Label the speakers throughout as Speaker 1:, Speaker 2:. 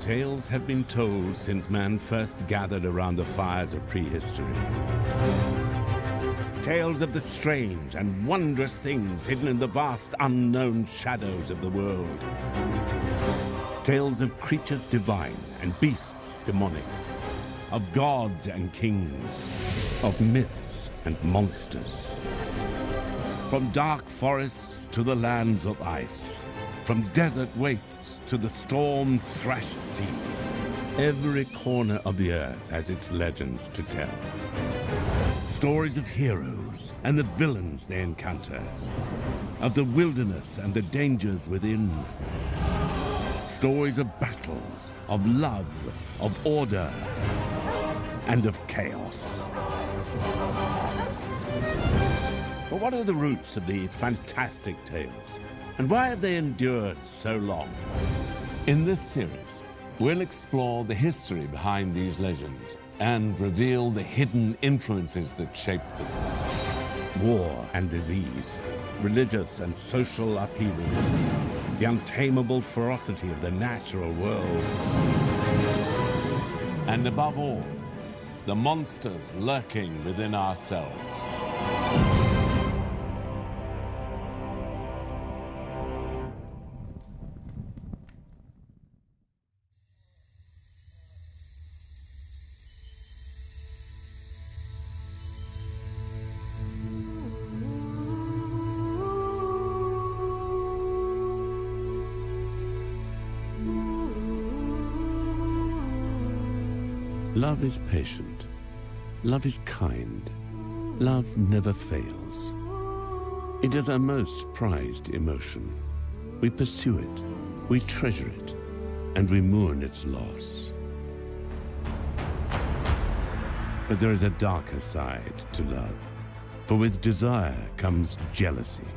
Speaker 1: Tales have been told since man first gathered around the fires of prehistory. Tales of the strange and wondrous things hidden in the vast unknown shadows of the world. Tales of creatures divine and beasts demonic, of gods and kings, of myths and monsters. From dark forests to the lands of ice, from desert wastes to the storm-thrashed seas, every corner of the earth has its legends to tell. Stories of heroes and the villains they encounter, of the wilderness and the dangers within. Stories of battles, of love, of order, and of chaos. But what are the roots of these fantastic tales? And why have they endured so long?
Speaker 2: In this series, we'll explore the history behind these legends and reveal the hidden influences that shaped them.
Speaker 1: War and disease, religious and social upheaval, the untamable ferocity of the natural world.
Speaker 2: And above all, the monsters lurking within ourselves.
Speaker 1: Love is patient. Love is kind. Love never fails. It is our most prized emotion. We pursue it, we treasure it, and we mourn its loss. But there is a darker side to love. For with desire comes jealousy,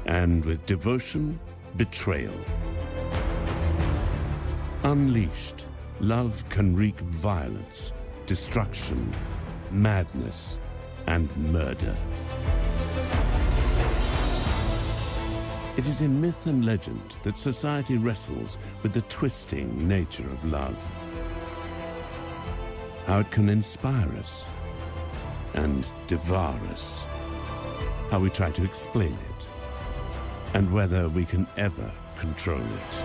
Speaker 1: and with devotion, betrayal. Unleashed, love can wreak violence, destruction, madness, and murder. It is in myth and legend that society wrestles with the twisting nature of love. How it can inspire us and devour us. How we try to explain it, and whether we can ever control it.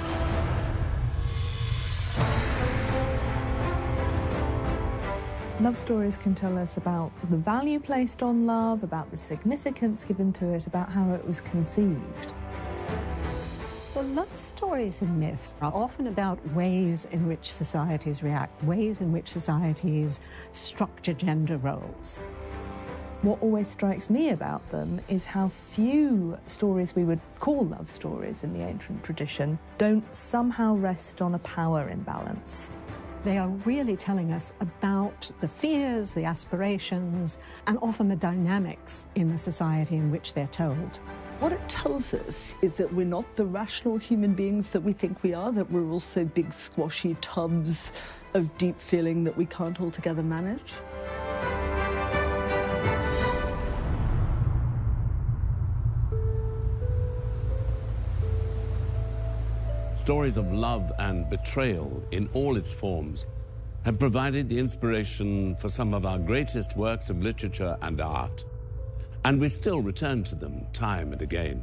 Speaker 3: Love stories can tell us about the value placed on love, about the significance given to it, about how it was conceived.
Speaker 4: Well, love stories and myths are often about ways in which societies react, ways in which societies structure gender roles.
Speaker 3: What always strikes me about them is how few stories we would call love stories in the ancient tradition don't somehow rest on a power imbalance.
Speaker 4: They are really telling us about the fears, the aspirations, and often the dynamics in the society in which they're told.
Speaker 5: What it tells us is that we're not the rational human beings that we think we are, that we're also big squashy tubs of deep feeling that we can't altogether manage.
Speaker 2: Stories of love and betrayal in all its forms have provided the inspiration for some of our greatest works of literature and art, and we still return to them time and again.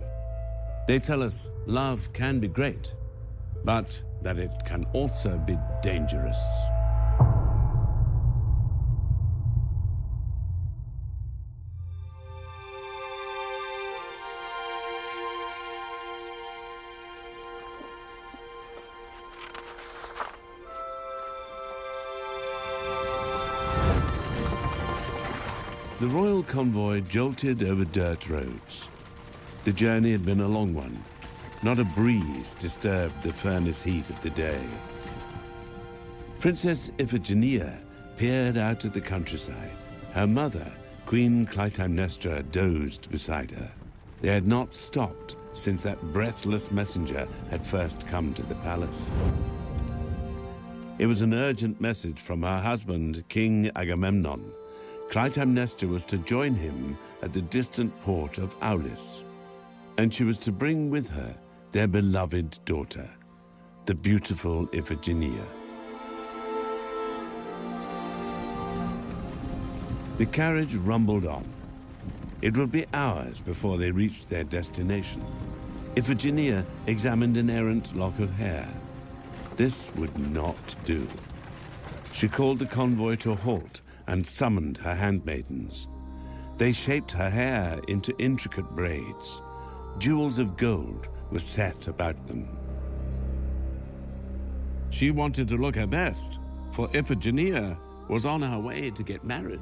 Speaker 2: They tell us love can be great, but that it can also be dangerous.
Speaker 1: The royal convoy jolted over dirt roads. The journey had been a long one. Not a breeze disturbed the furnace heat of the day. Princess Iphigenia peered out at the countryside. Her mother, Queen Clytemnestra, dozed beside her. They had not stopped since that breathless messenger had first come to the palace. It was an urgent message from her husband, King Agamemnon. Clytemnestra was to join him at the distant port of Aulis, and she was to bring with her their beloved daughter.
Speaker 2: the beautiful Iphigenia. The carriage rumbled on. It would be hours before they reached their destination. Iphigenia examined an errant lock of hair. This would not do. She called the convoy to a halt and summoned her handmaidens. They shaped her hair into intricate braids. Jewels of gold were set about them. She wanted to look her best, for Iphigenia was on her way to get married.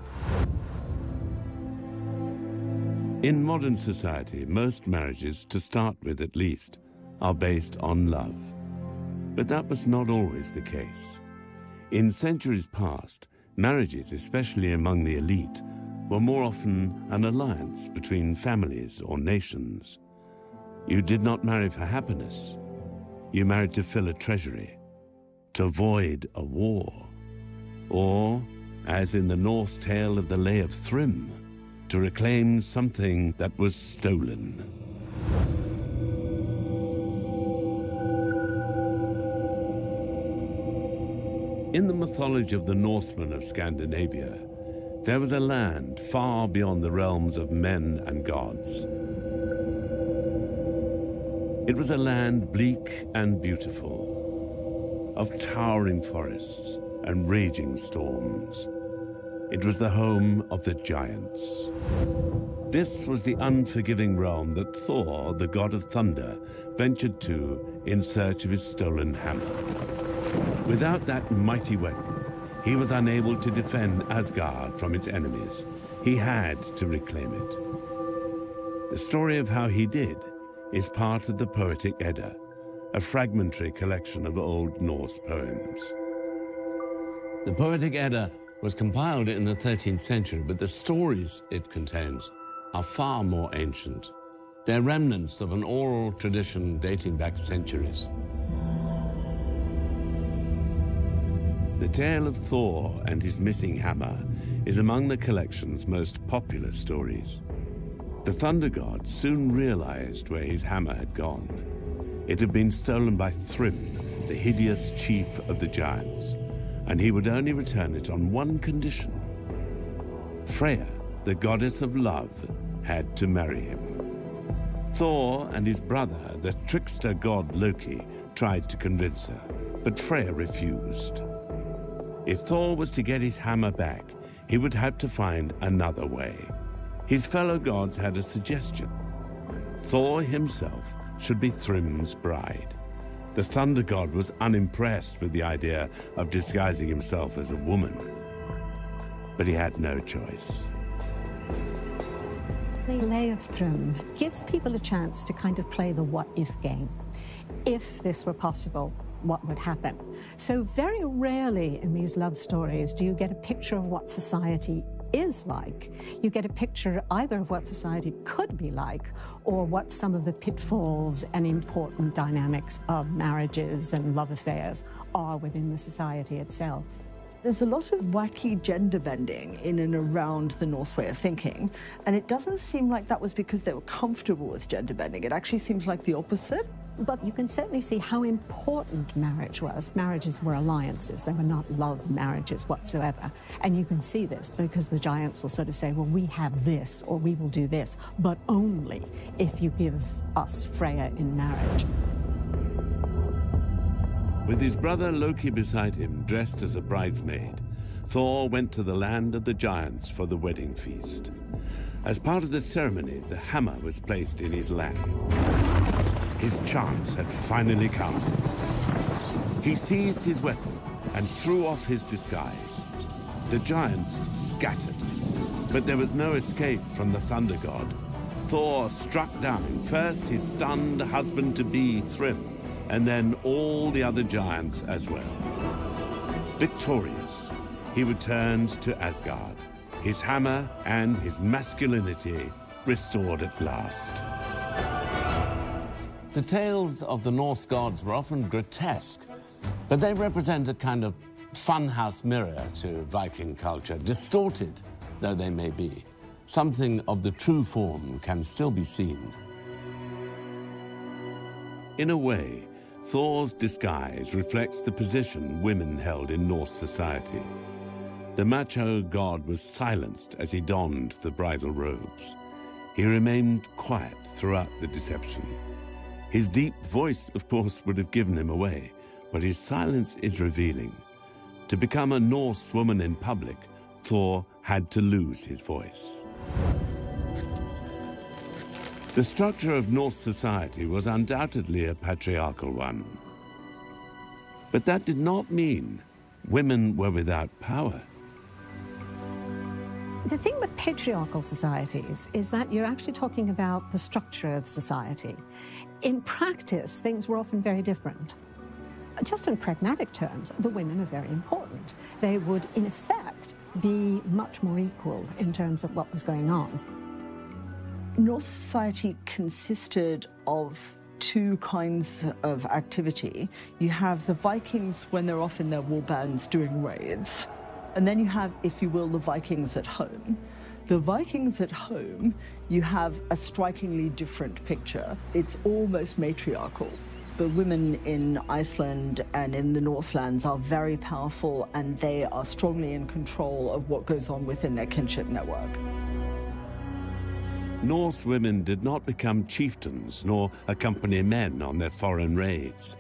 Speaker 2: In modern society, most marriages, to start with at least, are based on love. But that was not always the case. In centuries past, marriages, especially among the elite, were more often an alliance between families or nations. You did not marry for happiness. You married to fill a treasury, to avoid a war, or, as in the Norse tale of the Lay of Thrym, to reclaim something that was stolen. In the mythology of the Norsemen of Scandinavia, there was a land far beyond the realms of men and gods. It was a land bleak and beautiful, of towering forests and raging storms. It was the home of the giants. This was the unforgiving realm that Thor, the god of thunder, ventured to in search of his stolen hammer. Without that mighty weapon, he was unable to defend Asgard from its enemies. He had to reclaim it. The story of how he did is part of the Poetic Edda, a fragmentary collection of Old Norse poems. The Poetic Edda was compiled in the 13th century, but the stories it contains are far more ancient. They're remnants of an oral tradition dating back centuries. The tale of Thor and his missing hammer is among the collection's most popular stories. The thunder god soon realized where his hammer had gone. It had been stolen by Thrym, the hideous chief of the giants, and he would only return it on one condition. Freya, the goddess of love, had to marry him. Thor and his brother, the trickster god Loki, tried to convince her, but Freya refused. If Thor was to get his hammer back, he would have to find another way. His fellow gods had a suggestion. Thor himself should be Thrym's bride. The thunder god was unimpressed with the idea of disguising himself as a woman. But he had no choice.
Speaker 4: The Lay of Thrym gives people a chance to kind of play the what-if game. If this were possible, what would happen? So very rarely in these love stories do you get a picture of what society is like. You get a picture either of what society could be like or what some of the pitfalls and important dynamics of marriages and love affairs are within the society itself.
Speaker 5: There's a lot of wacky gender bending in and around the Norse way of thinking, and it doesn't seem like that was because they were comfortable with gender bending. It actually seems like the opposite.
Speaker 4: But you can certainly see how important marriage was. Marriages were alliances. They were not love marriages whatsoever. And you can see this because the giants will sort of say, well, we have this, or we will do this, but only if you give us Freya in marriage.
Speaker 2: With his brother Loki beside him, dressed as a bridesmaid, Thor went to the land of the giants for the wedding feast. As part of the ceremony, the hammer was placed in his lap. His chance had finally come. He seized his weapon and threw off his disguise. The giants scattered, but there was no escape from the thunder god. Thor struck down first his stunned husband-to-be Thrym, and then all the other giants as well. Victorious, he returned to Asgard, his hammer and his masculinity restored at last. The tales of the Norse gods were often grotesque, but they represent a kind of funhouse mirror to Viking culture, distorted though they may be. Something of the true form can still be seen. In a way, Thor's disguise reflects the position women held in Norse society. The macho god was silenced as he donned the bridal robes. He remained quiet throughout the deception. His deep voice, of course, would have given him away, but his silence is revealing. To become a Norse woman in public, Thor had to lose his voice. The structure of Norse society was undoubtedly a patriarchal one. But that did not mean women were without power.
Speaker 4: The thing with patriarchal societies is that you're actually talking about the structure of society. In practice, things were often very different. Just in pragmatic terms, the women are very important. They would, in effect, be much more equal in terms of what was going on.
Speaker 5: Norse society consisted of two kinds of activity. You have the Vikings when they're off in their war bands doing raids. And then you have, if you will, the Vikings at home. The Vikings at home, you have a strikingly different picture. It's almost matriarchal. The women in Iceland and in the Norselands are very powerful, and they are strongly in control of what goes on within their kinship network.
Speaker 2: Norse women did not become chieftains nor accompany men on their foreign raids.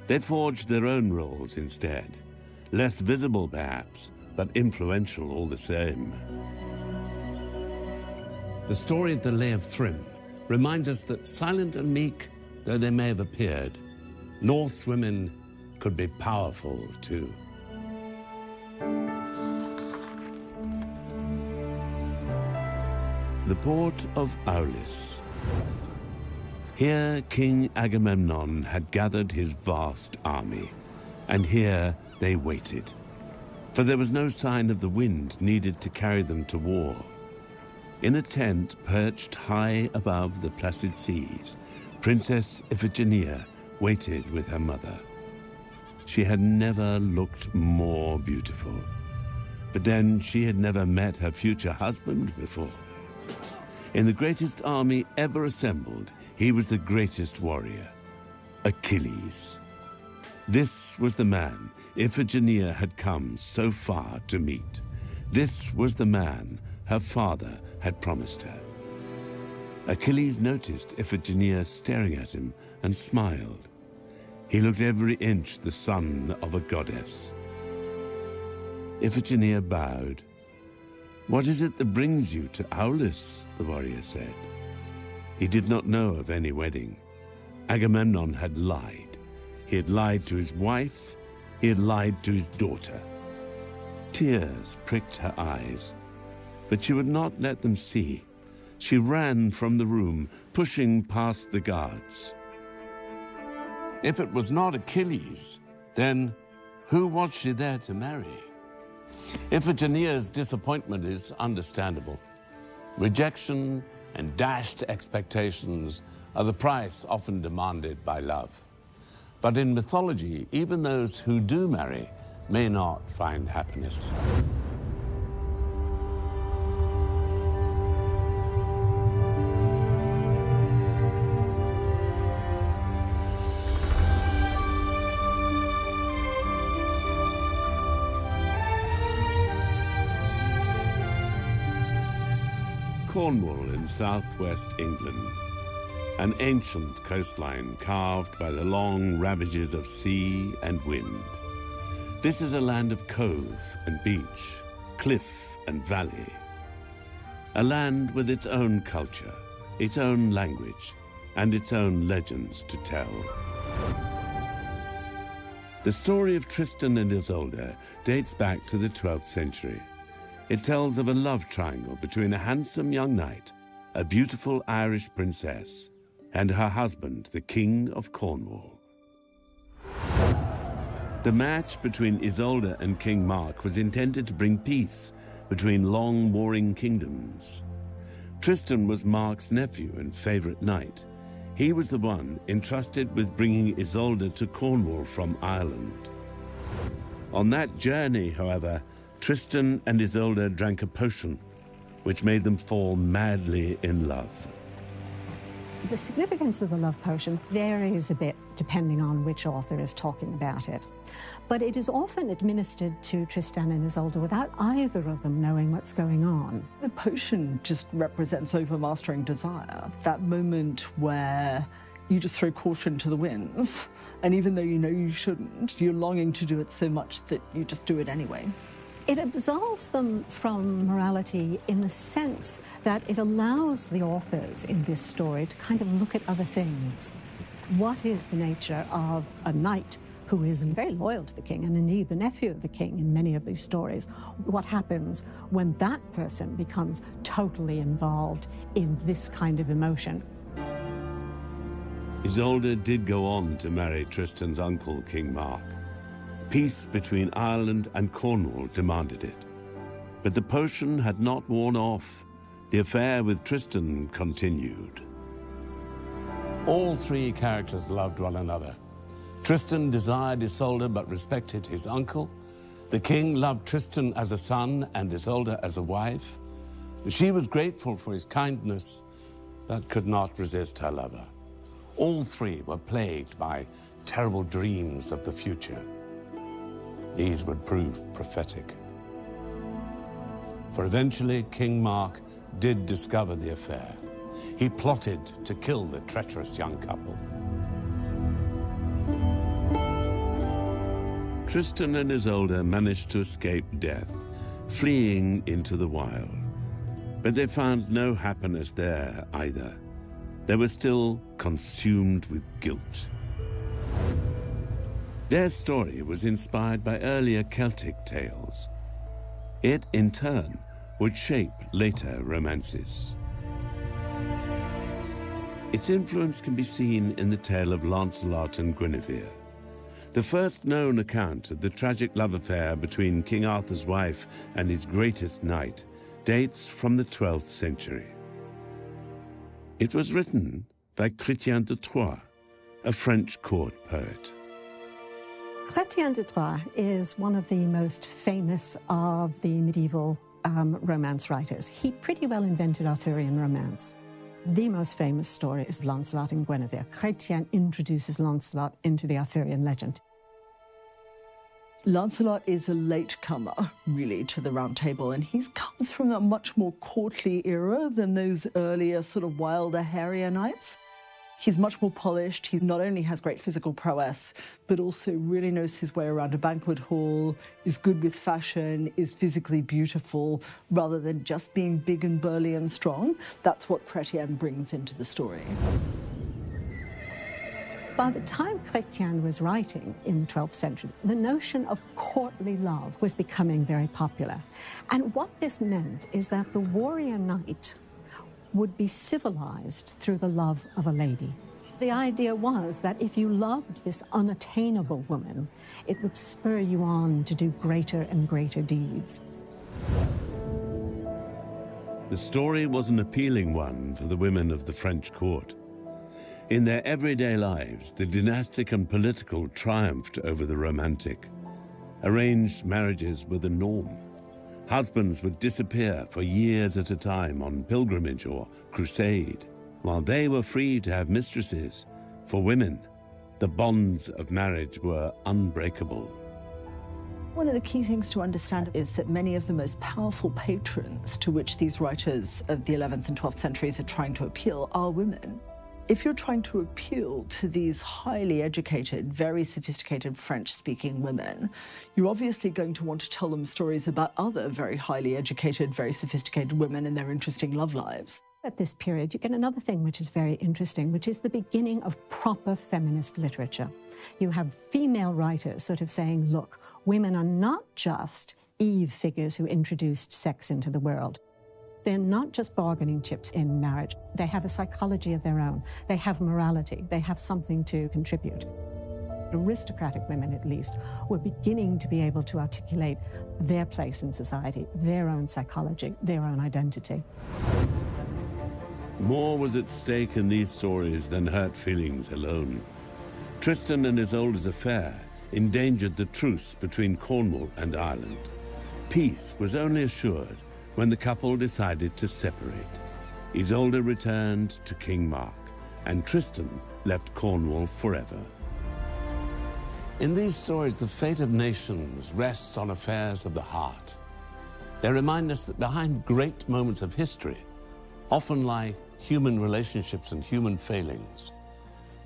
Speaker 2: They forged their own roles instead. Less visible, perhaps, but influential all the same. The story of the Lay of Thrym reminds us that silent and meek though they may have appeared, Norse women could be powerful too. The port of Aulis. Here King Agamemnon had gathered his vast army, and here they waited. For there was no sign of the wind needed to carry them to war. In a tent perched high above the placid seas, Princess Iphigenia waited with her mother. She had never looked more beautiful. But then she had never met her future husband before. In the greatest army ever assembled, he was the greatest warrior, Achilles. This was the man Iphigenia had come so far to meet. This was the man her father had promised her. Achilles noticed Iphigenia staring at him and smiled. He looked every inch the son of a goddess. Iphigenia bowed. "What is it that brings you to Aulis?" the warrior said. He did not know of any wedding. Agamemnon had lied. He had lied to his wife. He had lied to his daughter. Tears pricked her eyes, but she would not let them see. She ran from the room, pushing past the guards. If it was not Achilles, then who was she there to marry? Iphigenia's disappointment is understandable. Rejection and dashed expectations are the price often demanded by love. But in mythology, even those who do marry may not find happiness. Cornwall in southwest England, an ancient coastline carved by the long ravages of sea and wind. This is a land of cove and beach, cliff and valley. A land with its own culture, its own language, and its own legends to tell. The story of Tristan and Isolde dates back to the 12th century. It tells of a love triangle between a handsome young knight, a beautiful Irish princess, and her husband, the King of Cornwall. The match between Isolde and King Mark was intended to bring peace between long warring kingdoms. Tristan was Mark's nephew and favorite knight. He was the one entrusted with bringing Isolde to Cornwall from Ireland. On that journey, however, Tristan and Isolde drank a potion, which made them fall madly in love.
Speaker 4: The significance of the love potion varies a bit depending on which author is talking about it. But it is often administered to Tristan and Isolde without either of them knowing what's going on.
Speaker 5: The potion just represents overmastering desire, that moment where you just throw caution to the winds. And even though you know you shouldn't, you're longing to do it so much that you just do it anyway.
Speaker 4: It absolves them from morality in the sense that it allows the authors in this story to kind of look at other things. What is the nature of a knight who is very loyal to the king, and indeed the nephew of the king in many of these stories? What happens when that person becomes totally involved in this kind of emotion?
Speaker 2: Isolde did go on to marry Tristan's uncle, King Mark. Peace between Ireland and Cornwall demanded it. But the potion had not worn off. The affair with Tristan continued. All three characters loved one another. Tristan desired Isolde but respected his uncle. The king loved Tristan as a son and Isolde as a wife. She was grateful for his kindness, but could not resist her lover. All three were plagued by terrible dreams of the future. These would prove prophetic. For eventually, King Mark did discover the affair. He plotted to kill the treacherous young couple. Tristan and Isolde managed to escape death, fleeing into the wild. But they found no happiness there either. They were still consumed with guilt. Their story was inspired by earlier Celtic tales. It, in turn, would shape later romances. Its influence can be seen in the tale of Lancelot and Guinevere, the first known account of the tragic love affair between King Arthur's wife and his greatest knight dates from the 12th century. It was written by Chrétien de Troyes, a French court poet.
Speaker 4: Chrétien de Troyes is one of the most famous of the medieval romance writers. He pretty well invented Arthurian romance. The most famous story is Lancelot and Guinevere. Chrétien introduces Lancelot into the Arthurian legend.
Speaker 5: Lancelot is a latecomer, really, to the Round Table, and he comes from a much more courtly era than those earlier sort of wilder, hairier knights. He's much more polished. He not only has great physical prowess, but also really knows his way around a banquet hall, is good with fashion, is physically beautiful, rather than just being big and burly and strong. That's what Chrétien brings into the story.
Speaker 4: By the time Chrétien was writing in the 12th century, the notion of courtly love was becoming very popular. And what this meant is that the warrior knight would be civilized through the love of a lady. The idea was that if you loved this unattainable woman, it would spur you on to do greater and greater deeds.
Speaker 2: The story was an appealing one for the women of the French court. In their everyday lives, the dynastic and political triumphed over the romantic. Arranged marriages were the norm. Husbands would disappear for years at a time on pilgrimage or crusade, while they were free to have mistresses. For women, the bonds of marriage were unbreakable.
Speaker 5: One of the key things to understand is that many of the most powerful patrons to which these writers of the 11th and 12th centuries are trying to appeal are women. If you're trying to appeal to these highly educated, very sophisticated French-speaking women, you're obviously going to want to tell them stories about other very highly educated, very sophisticated women and their interesting love lives.
Speaker 4: At this period, you get another thing which is very interesting, which is the beginning of proper feminist literature. You have female writers sort of saying, look, women are not just Eve figures who introduced sex into the world. They're not just bargaining chips in marriage. They have a psychology of their own. They have morality. They have something to contribute. Aristocratic women, at least, were beginning to be able to articulate their place in society, their own psychology, their own identity.
Speaker 2: More was at stake in these stories than hurt feelings alone. Tristan and Isolde's affair endangered the truce between Cornwall and Ireland. Peace was only assured when the couple decided to separate. Isolde returned to King Mark, and Tristan left Cornwall forever. In these stories, the fate of nations rests on affairs of the heart. They remind us that behind great moments of history often lie human relationships and human failings.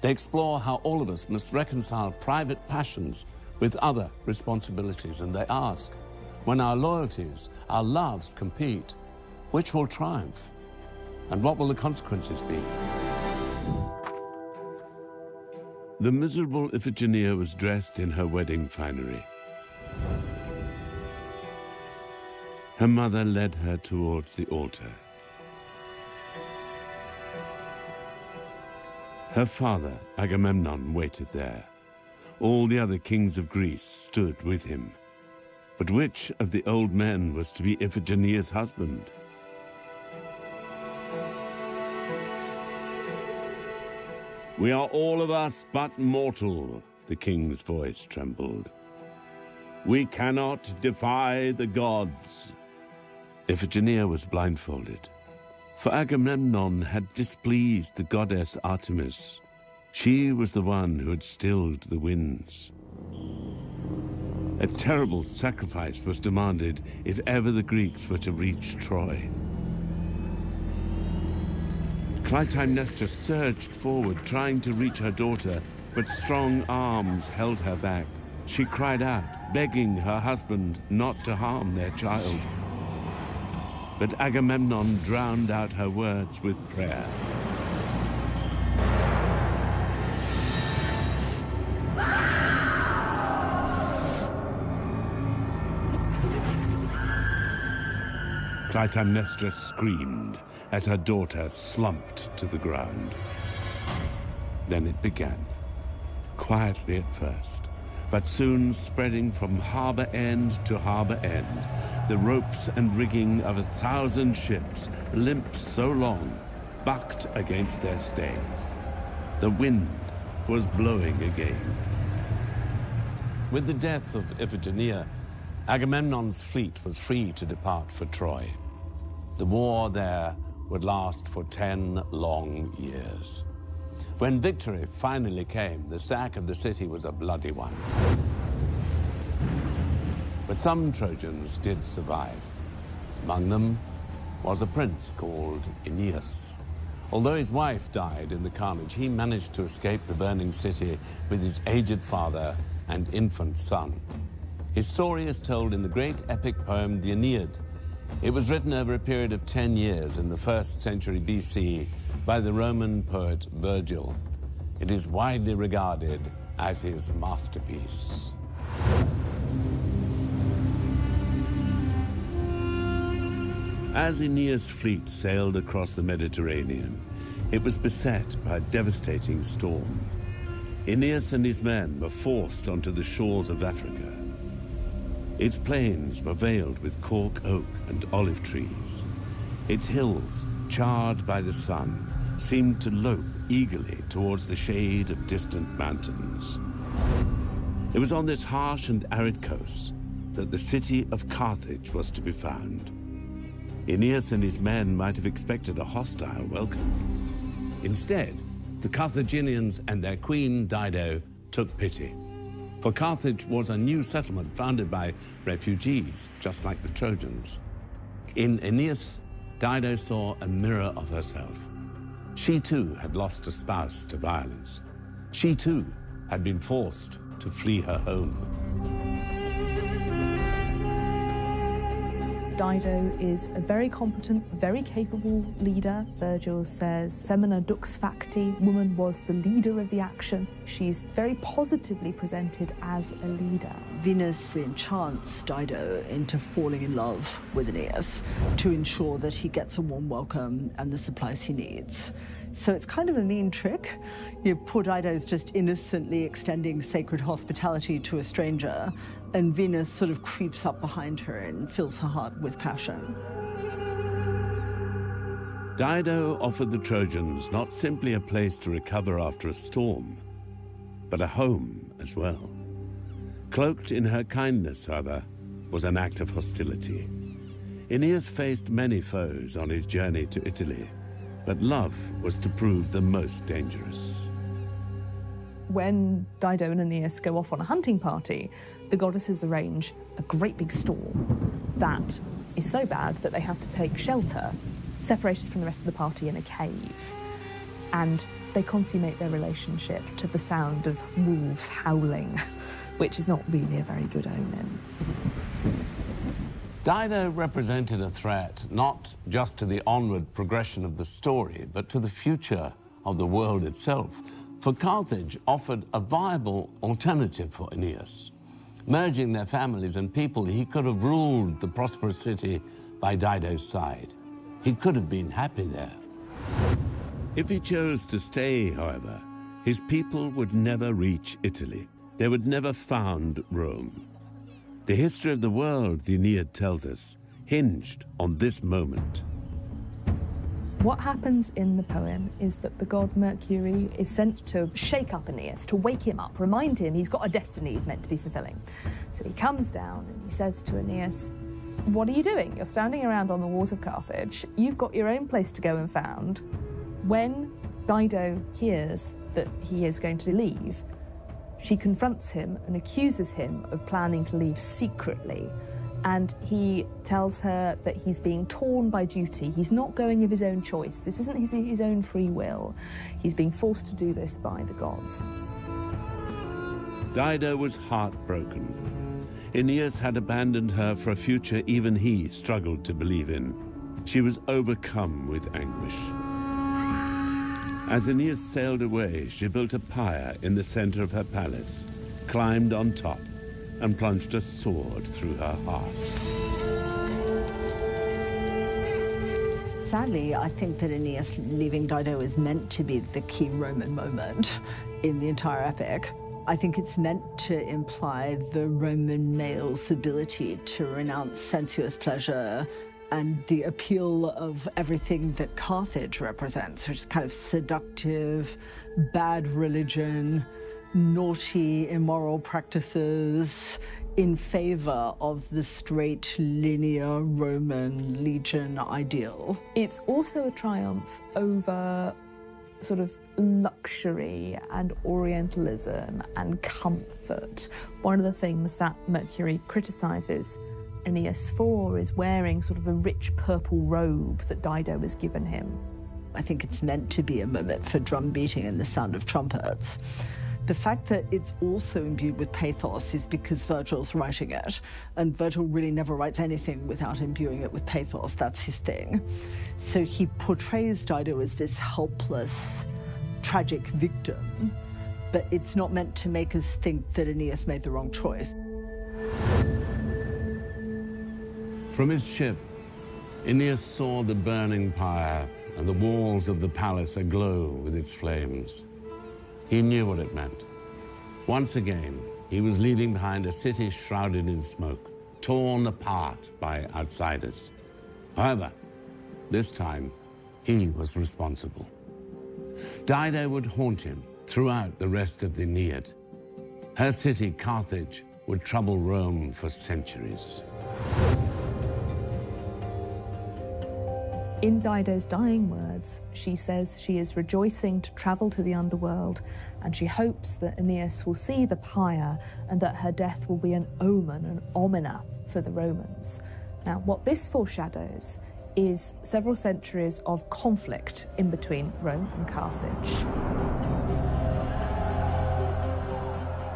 Speaker 2: They explore how all of us must reconcile private passions with other responsibilities, and they ask, when our loyalties, our loves compete, which will triumph, and what will the consequences be? The miserable Iphigenia was dressed in her wedding finery. Her mother led her towards the altar. Her father, Agamemnon, waited there. All the other kings of Greece stood with him. But which of the old men was to be Iphigenia's husband? "We are all of us but mortal," the king's voice trembled. "We cannot defy the gods." Iphigenia was blindfolded, for Agamemnon had displeased the goddess Artemis. She was the one who had stilled the winds. A terrible sacrifice was demanded if ever the Greeks were to reach Troy. Clytemnestra surged forward, trying to reach her daughter, but strong arms held her back. She cried out, begging her husband not to harm their child. But Agamemnon drowned out her words with prayer. Clytemnestra screamed as her daughter slumped to the ground. Then it began, quietly at first, but soon spreading from harbor end to harbor end, the ropes and rigging of 1,000 ships, limp so long, bucked against their stays. The wind was blowing again. With the death of Iphigenia, Agamemnon's fleet was free to depart for Troy. The war there would last for 10 long years. When victory finally came, the sack of the city was a bloody one. But some Trojans did survive. Among them was a prince called Aeneas. Although his wife died in the carnage, he managed to escape the burning city with his aged father and infant son. His story is told in the great epic poem, the Aeneid. It was written over a period of 10 years in the 1st century BC by the Roman poet Virgil. It is widely regarded as his masterpiece. As Aeneas' fleet sailed across the Mediterranean, it was beset by a devastating storm. Aeneas and his men were forced onto the shores of Africa. Its plains were veiled with cork oak and olive trees. Its hills, charred by the sun, seemed to lope eagerly towards the shade of distant mountains. It was on this harsh and arid coast that the city of Carthage was to be found. Aeneas and his men might have expected a hostile welcome. Instead, the Carthaginians and their queen, Dido, took pity. For Carthage was a new settlement founded by refugees, just like the Trojans. In Aeneas, Dido saw a mirror of herself. She too had lost a spouse to violence. She too had been forced to flee her home.
Speaker 3: Dido is a very competent, very capable leader. Virgil says, femina dux facti, woman was the leader of the action. She's very positively presented as a leader.
Speaker 5: Venus enchants Dido into falling in love with Aeneas to ensure that he gets a warm welcome and the supplies he needs. So it's kind of a mean trick. Poor Dido's just innocently extending sacred hospitality to a stranger, and Venus sort of creeps up behind her and fills her heart with passion.
Speaker 2: Dido offered the Trojans not simply a place to recover after a storm, but a home as well. Cloaked in her kindness, however, was an act of hostility. Aeneas faced many foes on his journey to Italy, But love was to prove the most dangerous.
Speaker 3: When Dido and Aeneas go off on a hunting party, the goddesses arrange a great big storm that is so bad that they have to take shelter, separated from the rest of the party in a cave. And they consummate their relationship to the sound of wolves howling, which is not really a very good omen.
Speaker 2: Dido represented a threat not just to the onward progression of the story, but to the future of the world itself. For Carthage offered a viable alternative for Aeneas. Merging their families and people, he could have ruled the prosperous city by Dido's side. He could have been happy there.
Speaker 1: If he chose to stay, however, his people would never reach Italy. They would never found Rome. The history of the world, the Aeneid tells us, hinged on this moment.
Speaker 3: What happens in the poem is that the god Mercury is sent to shake up Aeneas, to wake him up, remind him he's got a destiny he's meant to be fulfilling. So he comes down and he says to Aeneas, "What are you doing? You're standing around on the walls of Carthage. You've got your own place to go and found." When Dido hears that he is going to leave, she confronts him and accuses him of planning to leave secretly. And he tells her that he's being torn by duty. He's not going of his own choice. This isn't his own free will. He's being forced to do this by the gods.
Speaker 1: Dido was heartbroken. Aeneas had abandoned her for a future even he struggled to believe in. She was overcome with anguish. As Aeneas sailed away, she built a pyre in the center of her palace, climbed on top, and plunged a sword through her heart.
Speaker 5: Sadly, I think that Aeneas leaving Dido is meant to be the key Roman moment in the entire epic. I think it's meant to imply the Roman male's ability to renounce sensuous pleasure and the appeal of everything that Carthage represents, which is kind of seductive, bad religion, naughty, immoral practices in favor of the straight, linear Roman legion ideal.
Speaker 3: It's also a triumph over sort of luxury and Orientalism and comfort. One of the things that Mercury criticises Aeneas for is wearing sort of a rich purple robe that Dido has given him.
Speaker 5: I think it's meant to be a moment for drum beating and the sound of trumpets. The fact that it's also imbued with pathos is because Virgil's writing it, and Virgil really never writes anything without imbuing it with pathos. That's his thing. So he portrays Dido as this helpless, tragic victim, but it's not meant to make us think that Aeneas made the wrong choice.
Speaker 2: From his ship, Aeneas saw the burning pyre and the walls of the palace aglow with its flames. He knew what it meant. Once again, he was leaving behind a city shrouded in smoke, torn apart by outsiders. However, this time, he was responsible. Dido would haunt him throughout the rest of the Aeneid. Her city, Carthage, would trouble Rome for centuries.
Speaker 3: In Dido's dying words, she says she is rejoicing to travel to the underworld, and she hopes that Aeneas will see the pyre and that her death will be an omen, an omena for the Romans. Now, what this foreshadows is several centuries of conflict in between Rome and Carthage.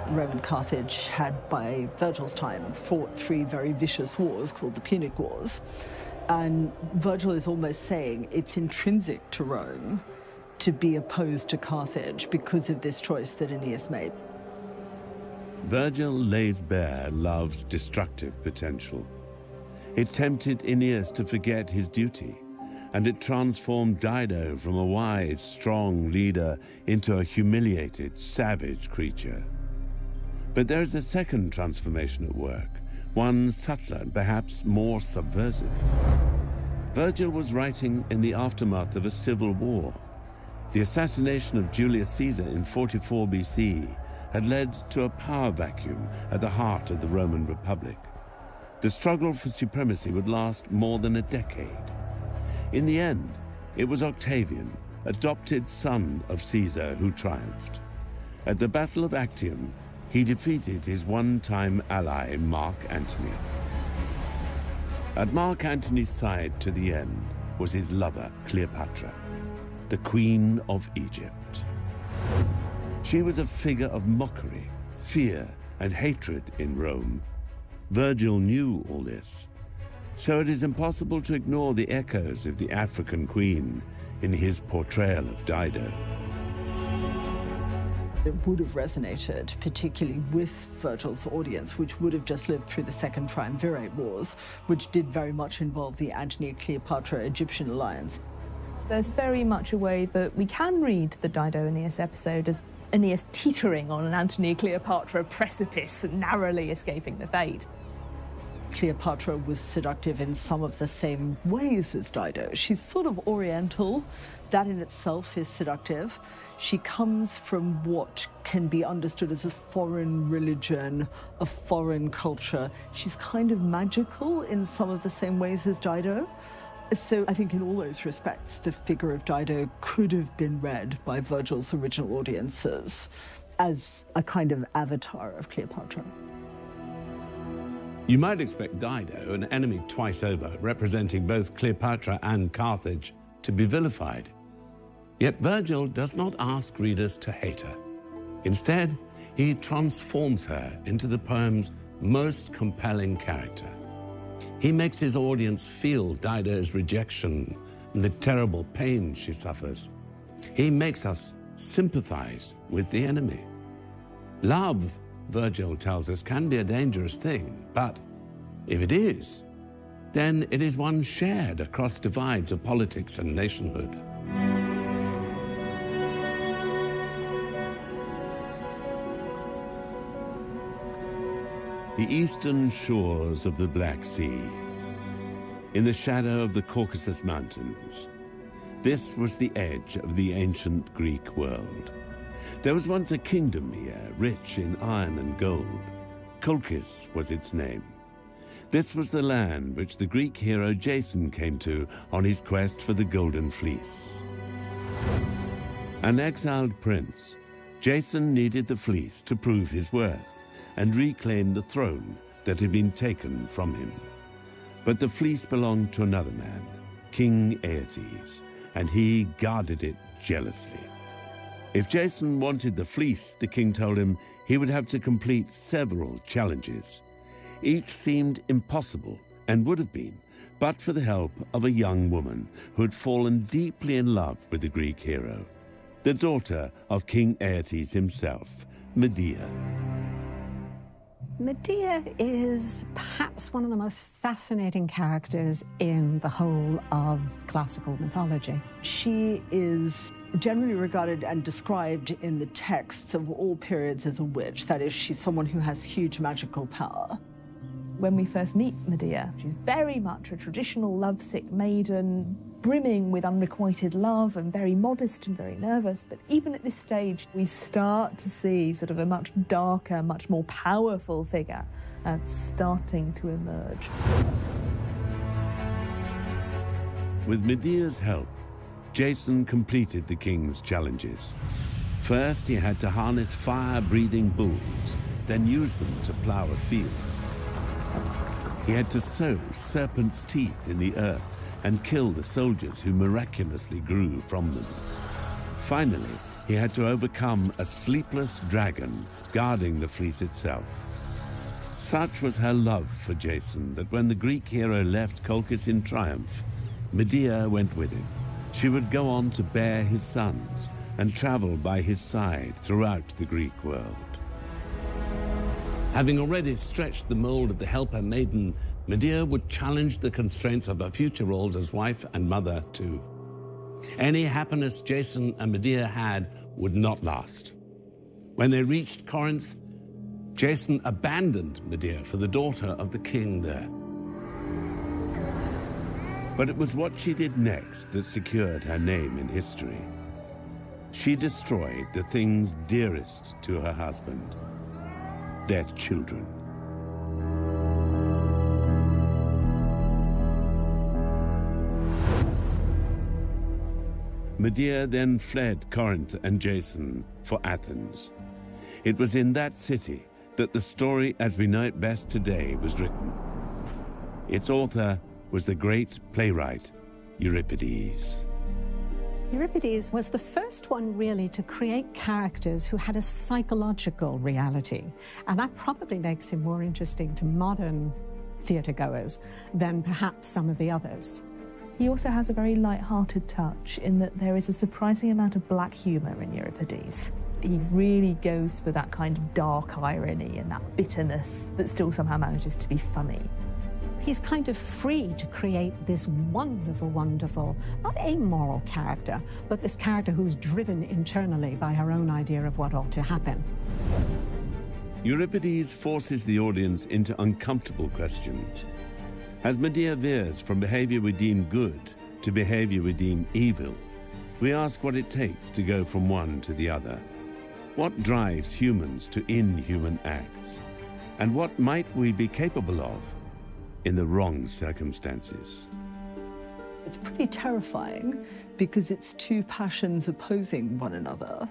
Speaker 5: Rome and Carthage had, by Virgil's time, fought 3 very vicious wars called the Punic Wars. And Virgil is almost saying it's intrinsic to Rome to be opposed to Carthage because of this choice that Aeneas made.
Speaker 1: Virgil lays bare love's destructive potential. It tempted Aeneas to forget his duty, and it transformed Dido from a wise, strong leader into a humiliated, savage creature. But there is a second transformation at work, one subtler and perhaps more subversive. Virgil was writing in the aftermath of a civil war. The assassination of Julius Caesar in 44 BC had led to a power vacuum at the heart of the Roman Republic. The struggle for supremacy would last more than a decade. In the end, It was Octavian, adopted son of Caesar, who triumphed. At the Battle of Actium, he defeated his one-time ally, Mark Antony. At Mark Antony's side to the end was his lover, Cleopatra, the Queen of Egypt. She was a figure of mockery, fear, and hatred in Rome. Virgil knew all this, so it is impossible to ignore the echoes of the African queen in his portrayal of Dido.
Speaker 5: It would have resonated, particularly with Virgil's audience, which would have just lived through the Second Triumvirate Wars, which did very much involve the Antony-Cleopatra-Egyptian alliance.
Speaker 3: There's very much a way that we can read the Dido-Aeneas episode as Aeneas teetering on an Antony-Cleopatra precipice and narrowly escaping the fate.
Speaker 5: Cleopatra was seductive in some of the same ways as Dido. She's sort of oriental. That in itself is seductive. She comes from what can be understood as a foreign religion, a foreign culture. She's kind of magical in some of the same ways as Dido. So I think in all those respects, the figure of Dido could have been read by Virgil's original audiences as a kind of avatar of Cleopatra.
Speaker 2: You might expect Dido, an enemy twice over, representing both Cleopatra and Carthage, to be vilified. Yet Virgil does not ask readers to hate her. Instead, he transforms her into the poem's most compelling character. He makes his audience feel Dido's rejection and the terrible pain she suffers. He makes us sympathize with the enemy. Love, Virgil tells us, can be a dangerous thing, but if it is, then it is one shared across divides of politics and nationhood.
Speaker 1: The eastern shores of the Black Sea, in the shadow of the Caucasus Mountains. This was the edge of the ancient Greek world. There was once a kingdom here, rich in iron and gold. Colchis was its name. This was the land which the Greek hero Jason came to on his quest for the Golden Fleece. An exiled prince, Jason needed the fleece to prove his worth and reclaim the throne that had been taken from him. But the fleece belonged to another man, King Aeetes, and he guarded it jealously. If Jason wanted the fleece, the king told him he would have to complete several challenges. Each seemed impossible, and would have been, but for the help of a young woman who had fallen deeply in love with the Greek hero, the daughter of King Aeetes himself, Medea.
Speaker 4: Medea is perhaps one of the most fascinating characters in the whole of classical mythology.
Speaker 5: She is generally regarded and described in the texts of all periods as a witch. That is, she's someone who has huge magical power.
Speaker 3: When we first meet Medea, she's very much a traditional lovesick maiden, brimming with unrequited love and very modest and very nervous. But even at this stage, we start to see sort of a much darker, much more powerful figure starting to emerge.
Speaker 1: With Medea's help, Jason completed the king's challenges. First, he had to harness fire-breathing bulls, then use them to plow a field. He had to sow serpents' teeth in the earth and kill the soldiers who miraculously grew from them. Finally, he had to overcome a sleepless dragon guarding the fleece itself. Such was her love for Jason that when the Greek hero left Colchis in triumph, Medea went with him. She would go on to bear his sons and travel by his side throughout the Greek world.
Speaker 2: Having already stretched the mold of the helper maiden, Medea would challenge the constraints of her future roles as wife and mother too. Any happiness Jason and Medea had would not last. When they reached Corinth, Jason abandoned Medea for the daughter of the king there.
Speaker 1: But it was what she did next that secured her name in history. She destroyed the things dearest to her husband, their children.
Speaker 2: Medea then fled Corinth and Jason for Athens. It was in that city that the story as we know it best today was written. Its author was the great playwright Euripides.
Speaker 4: Euripides was the first one really to create characters who had a psychological reality. And that probably makes him more interesting to modern theatregoers than perhaps some of the others.
Speaker 3: He also has a very light-hearted touch in that there is a surprising amount of black humour in Euripides. He really goes for that kind of dark irony and that bitterness that still somehow manages to be funny.
Speaker 4: He's kind of free to create this wonderful, wonderful, not amoral character, but this character who's driven internally by her own idea of what ought to happen.
Speaker 2: Euripides forces the audience into uncomfortable questions. As Medea veers from behavior we deem good to behavior we deem evil, we ask what it takes to go from one to the other. What drives humans to inhuman acts? And what might we be capable of in the wrong circumstances?
Speaker 5: It's pretty terrifying because it's two passions opposing one another.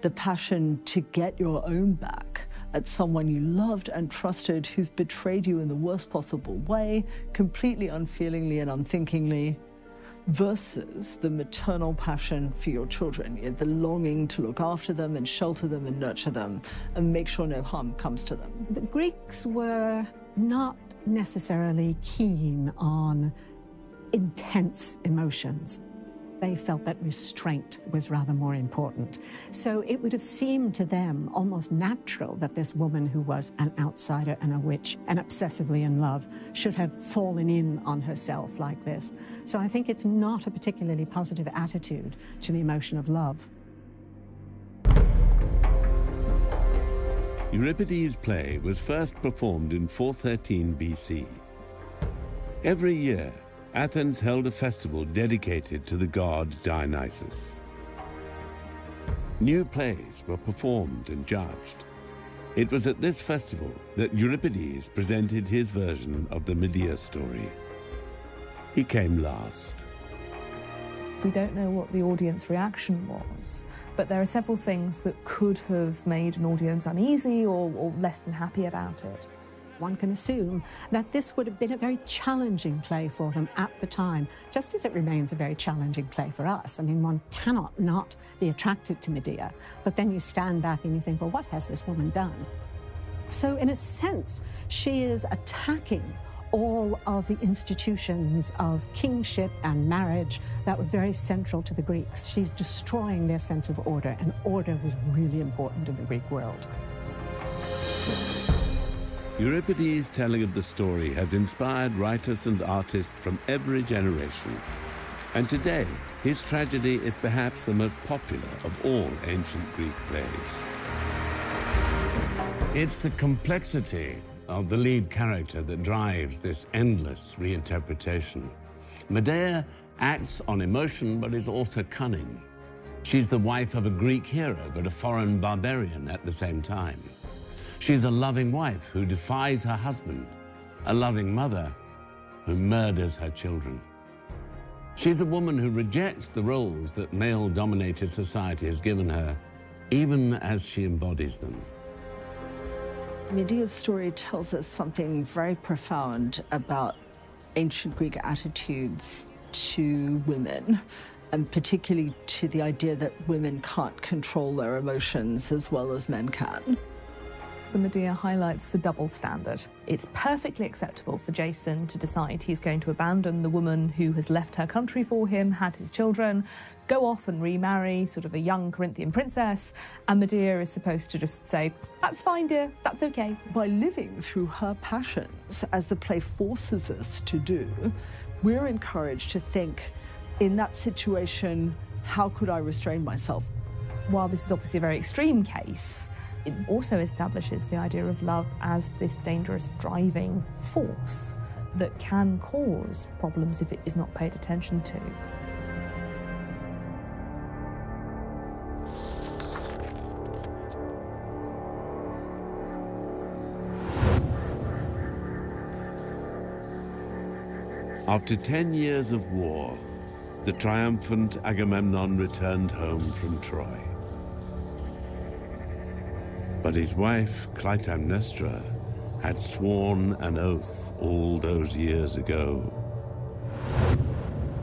Speaker 5: The passion to get your own back at someone you loved and trusted who's betrayed you in the worst possible way, completely unfeelingly and unthinkingly, versus the maternal passion for your children, the longing to look after them and shelter them and nurture them and make sure no harm comes to them.
Speaker 4: The Greeks were not necessarily keen on intense emotions. They felt that restraint was rather more important. So it would have seemed to them almost natural that this woman who was an outsider and a witch and obsessively in love should have fallen in on herself like this. So I think it's not a particularly positive attitude to the emotion of love.
Speaker 2: Euripides' play was first performed in 413 BC. Every year, Athens held a festival dedicated to the god Dionysus. New plays were performed and judged. It was at this festival that Euripides presented his version of the Medea story. He came last.
Speaker 3: We don't know what the audience reaction was, but there are several things that could have made an audience uneasy or less than happy about it.
Speaker 4: One can assume that this would have been a very challenging play for them at the time, just as it remains a very challenging play for us. I mean, one cannot not be attracted to Medea, but then you stand back and you think, well, what has this woman done? So in a sense, she is attacking all of the institutions of kingship and marriage that were very central to the Greeks. She's destroying their sense of order, and order was really important in the Greek world.
Speaker 2: Euripides' telling of the story has inspired writers and artists from every generation. And today, his tragedy is perhaps the most popular of all ancient Greek plays. It's the complexity of the lead character that drives this endless reinterpretation. Medea acts on emotion, but is also cunning. She's the wife of a Greek hero, but a foreign barbarian at the same time. She's a loving wife who defies her husband, a loving mother who murders her children. She's a woman who rejects the roles that male-dominated society has given her, even as she embodies them.
Speaker 5: Medea's story tells us something very profound about ancient Greek attitudes to women, and particularly to the idea that women can't control their emotions as well as men can.
Speaker 3: The Medea highlights the double standard. It's perfectly acceptable for Jason to decide he's going to abandon the woman who has left her country for him, had his children, go off and remarry sort of a young Corinthian princess, and Medea is supposed to just say, that's fine, dear, that's okay.
Speaker 5: By living through her passions, as the play forces us to do, we're encouraged to think, in that situation, how could I restrain myself?
Speaker 3: While this is obviously a very extreme case, it also establishes the idea of love as this dangerous driving force that can cause problems if it is not paid attention to.
Speaker 2: After 10 years of war, the triumphant Agamemnon returned home from Troy. But his wife, Clytemnestra, had sworn an oath all those years ago.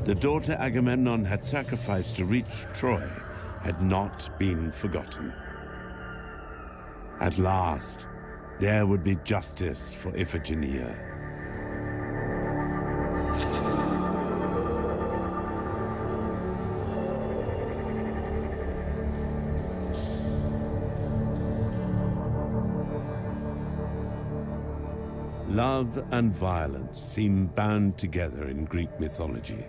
Speaker 2: The daughter Agamemnon had sacrificed to reach Troy had not been forgotten. At last, there would be justice for Iphigenia. Love and violence seem bound together in Greek mythology.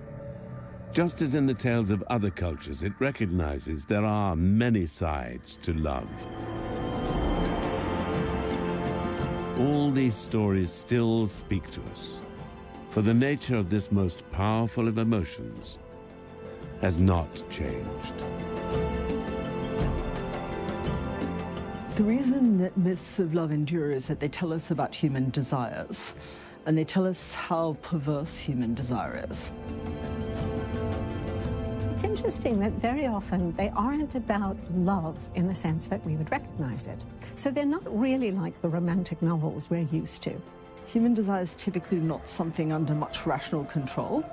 Speaker 2: Just as in the tales of other cultures, it recognizes there are many sides to love. All these stories still speak to us, for the nature of this most powerful of emotions has not changed.
Speaker 5: The reason that myths of love endure is that they tell us about human desires, and they tell us how perverse human desire is.
Speaker 4: It's interesting that very often they aren't about love in the sense that we would recognize it. So they're not really like the romantic novels we're used to.
Speaker 5: Human desire is typically not something under much rational control,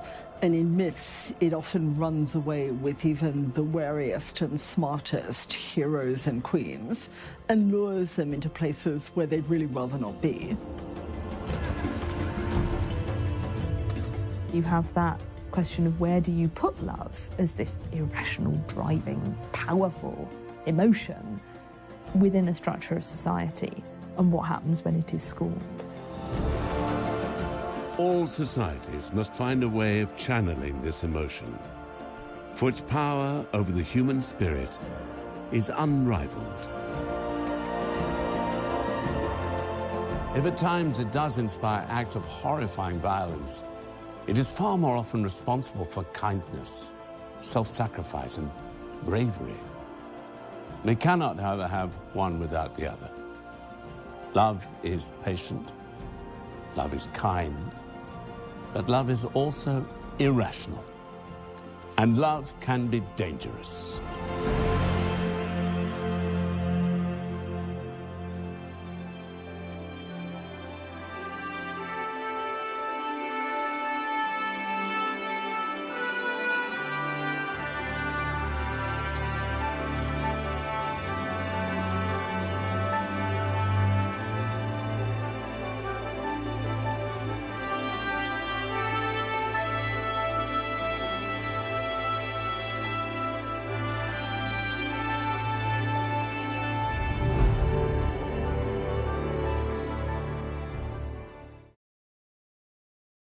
Speaker 5: and in myths it often runs away with even the wariest and smartest heroes and queens and lures them into places where they'd really rather not be.
Speaker 3: You have that question of where do you put love as this irrational, driving, powerful emotion within a structure of society, and what happens when it is scorned.
Speaker 2: All societies must find a way of channeling this emotion, for its power over the human spirit is unrivaled. If at times it does inspire acts of horrifying violence, it is far more often responsible for kindness, self-sacrifice, and bravery. We cannot, however, have one without the other. Love is patient, love is kind, but love is also irrational. And love can be dangerous.